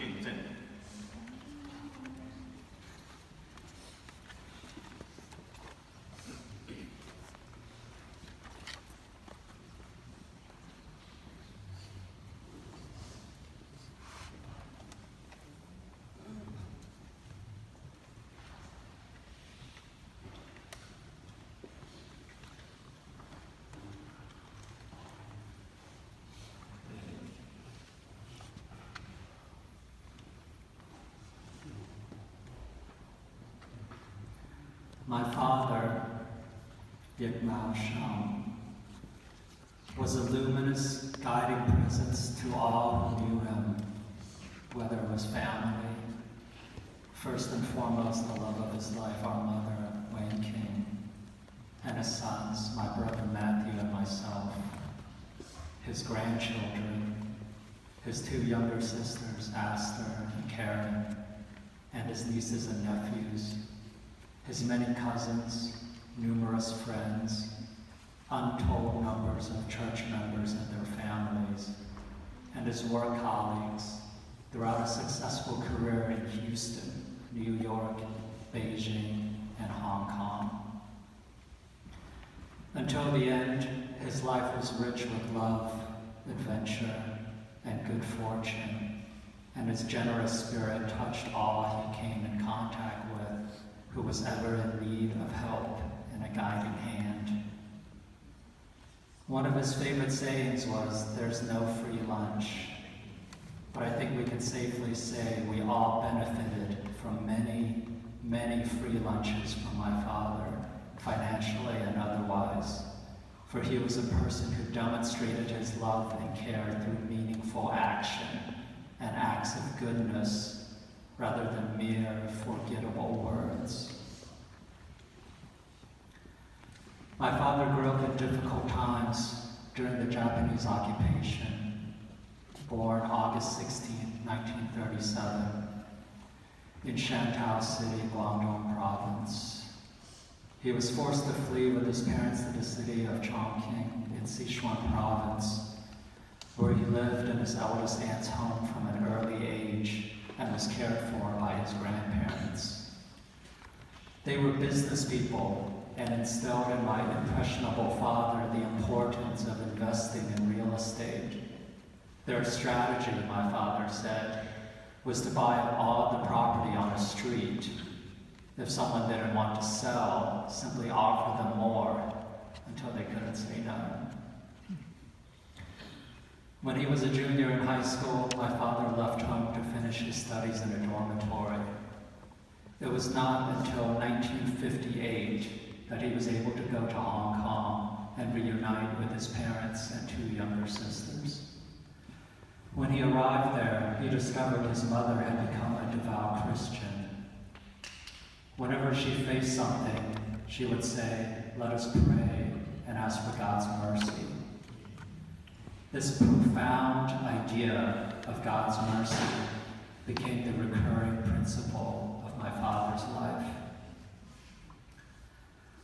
见证。My father, Shum, was a luminous guiding presence to all who knew him, whether it was family, first and foremost the love of his life, our mother, Wayne King, and his sons, my brother Matthew and myself, his grandchildren, his two younger sisters, Aster and Karen, and his nieces and nephews, his many cousins, numerous friends, untold numbers of church members and their families, and his work colleagues throughout a successful career in Houston, New York, Beijing, and Hong Kong. Until the end, his life was rich with love, adventure, and good fortune, and his generous spirit touched all he came in contact with, who was ever in need of help and a guiding hand. One of his favorite sayings was, "There's no free lunch." But I think we can safely say we all benefited from many, many free lunches from my father, financially and otherwise, for he was a person who demonstrated his love and care through meaningful action and acts of goodness rather than mere forgettable words. My father grew up in difficult times during the Japanese occupation. Born August 16, 1937, in Shantou City, Guangdong Province. He was forced to flee with his parents to the city of Chongqing in Sichuan Province, where he lived in his eldest aunt's home from an early age and was cared for by his grandparents. They were business people and instilled in my impressionable father the importance of investing in real estate. Their strategy, my father said, was to buy up all the property on a street. If someone didn't want to sell, simply offer them more until they couldn't say no. When he was a junior in high school, my father left home to finish his studies in a dormitory. It was not until 1958 that he was able to go to Hong Kong and reunite with his parents and two younger sisters. When he arrived there, he discovered his mother had become a devout Christian. Whenever she faced something, she would say, "Let us pray and ask for God's mercy." This profound idea of God's mercy became the recurring principle of my father's life.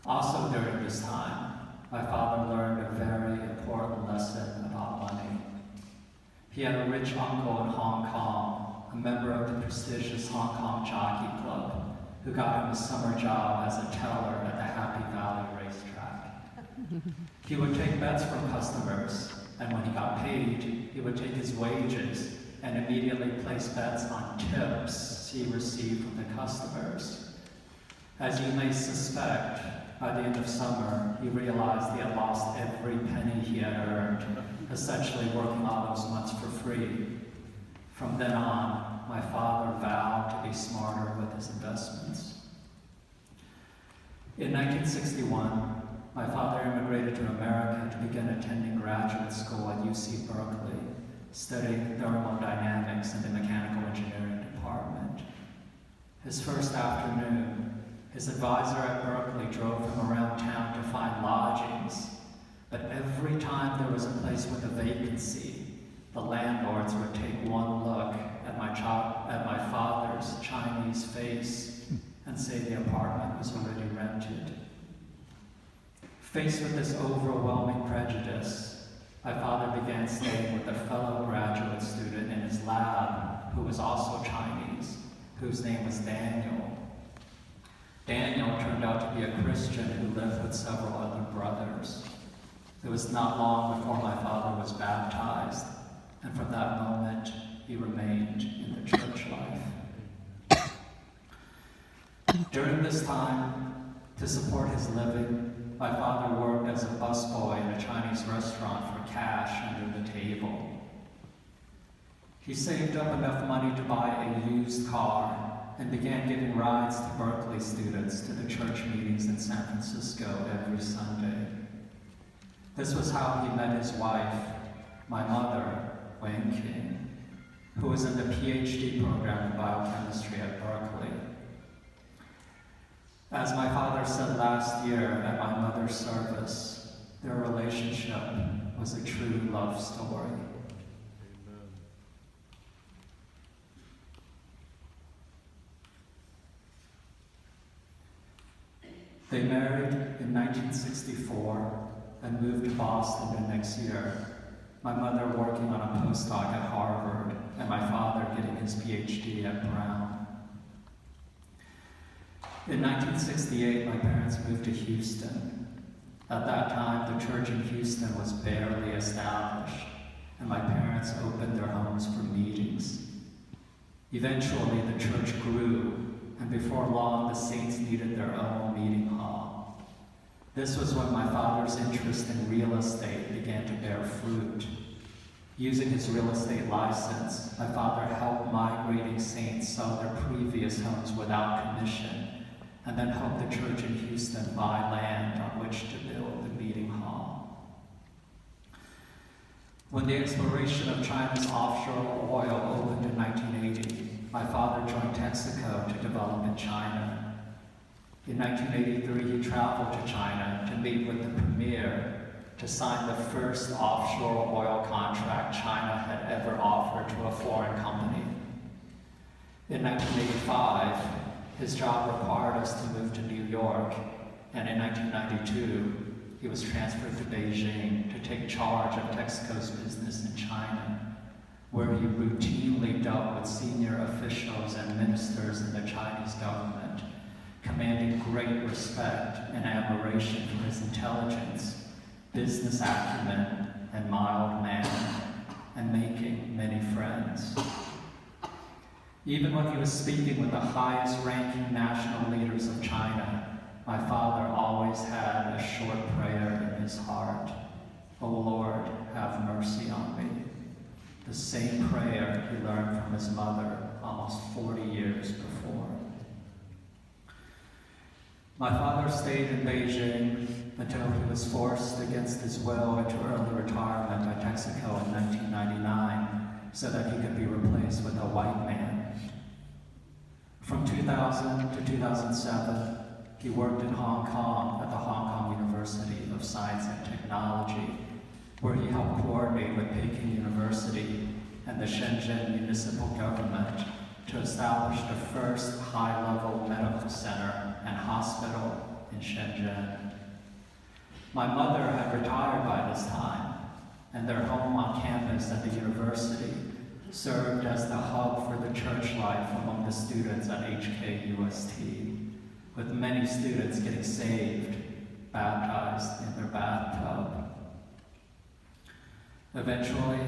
Also during this time, my father learned a very important lesson about money. He had a rich uncle in Hong Kong, a member of the prestigious Hong Kong Jockey Club, who got him a summer job as a teller at the Happy Valley racetrack. He would take bets from customers, and when he got paid, he would take his wages and immediately place bets on tips he received from the customers. As you may suspect, by the end of summer, he realized he had lost every penny he had earned, essentially working all those months for free. From then on, my father vowed to be smarter with his investments. In 1961, my father immigrated to America to begin attending graduate school at UC Berkeley, studying thermodynamics in the mechanical engineering department. His first afternoon, his advisor at Berkeley drove him around town to find lodgings, but every time there was a place with a vacancy, the landlords would take one look at my father's Chinese face and say the apartment was already rented. Faced with this overwhelming prejudice, my father began staying with a fellow graduate student in his lab who was also Chinese, whose name was Daniel. Daniel turned out to be a Christian who lived with several other brothers. It was not long before my father was baptized, and from that moment, he remained in the church life. During this time, to support his living, my father worked as a busboy in a Chinese restaurant for cash under the table. He saved up enough money to buy a used car and began giving rides to Berkeley students to the church meetings in San Francisco every Sunday. This was how he met his wife, my mother, Wayne King, who was in the PhD program in biochemistry at Berkeley. As my father said last year at my mother's service, their relationship was a true love story. They married in 1964 and moved to Boston the next year, my mother working on a postdoc at Harvard and my father getting his PhD at Brown. In 1968, my parents moved to Houston. At that time, the church in Houston was barely established, and my parents opened their homes for meetings. Eventually, the church grew, and before long, the saints needed their own meeting hall. This was when my father's interest in real estate began to bear fruit. Using his real estate license, my father helped migrating saints sell their previous homes without commission, and then helped the church in Houston buy land on which to build the meeting hall. When the exploration of China's offshore oil opened in 1980, my father joined Texaco to develop in China. In 1983, he traveled to China to meet with the premier to sign the first offshore oil contract China had ever offered to a foreign company. In 1985, his job required us to move to New York, and in 1992, he was transferred to Beijing to take charge of Texaco's business in China, where he routinely dealt with senior officials and ministers in the Chinese government, commanding great respect and admiration for his intelligence, business acumen, and mild manner, and making many friends. Even when he was speaking with the highest-ranking national leaders of China, my father always had a short prayer in his heart. "O Lord, have mercy on me." The same prayer he learned from his mother almost 40 years before. My father stayed in Beijing until he was forced against his will into early retirement by Texaco in 1999 so that he could be replaced with a white man. From 2000 to 2007, he worked in Hong Kong at the Hong Kong University of Science and Technology, where he helped coordinate with Peking University and the Shenzhen municipal government to establish the first high-level medical center and hospital in Shenzhen. My mother had retired by this time, and their home on campus at the university served as the hub for the church life among the students at HKUST, with many students getting saved, baptized in their bathtub. Eventually,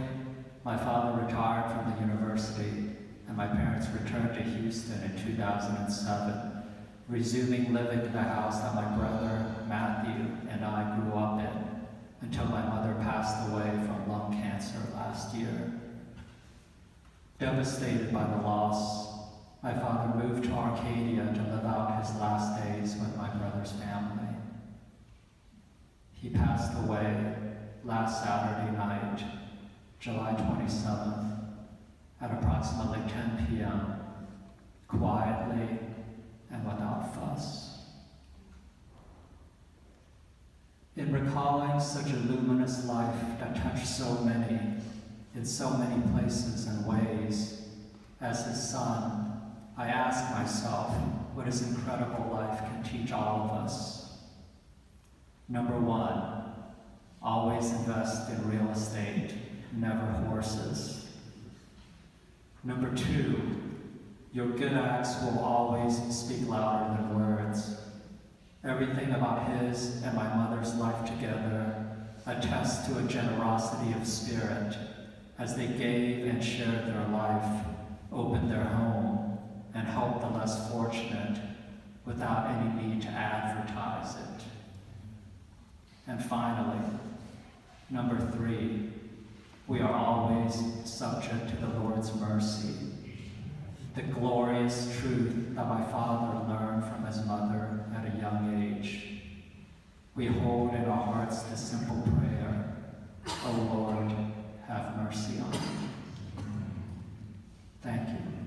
my father retired from the university, and my parents returned to Houston in 2007, resuming living in the house that my brother, Matthew, and I grew up in, until my mother passed away from lung cancer last year. Devastated by the loss, my father moved to Arcadia to live out his last days with my brother's family. He passed away last Saturday night, July 27th, at approximately 10 p.m., quietly and without fuss. In recalling such a luminous life that touched so many, in so many places and ways, as his son, I ask myself what his incredible life can teach all of us. Number one, always invest in real estate, never horses. Number 2, your good acts will always speak louder than words. Everything about his and my mother's life together attests to a generosity of spirit as they gave and shared their life, opened their home, and helped the less fortunate without any need to advertise it. And finally, number 3, we are always subject to the Lord's mercy. The glorious truth that my father learned from his mother at a young age. We hold in our hearts the simple prayer, O Lord, have mercy on me. Thank you.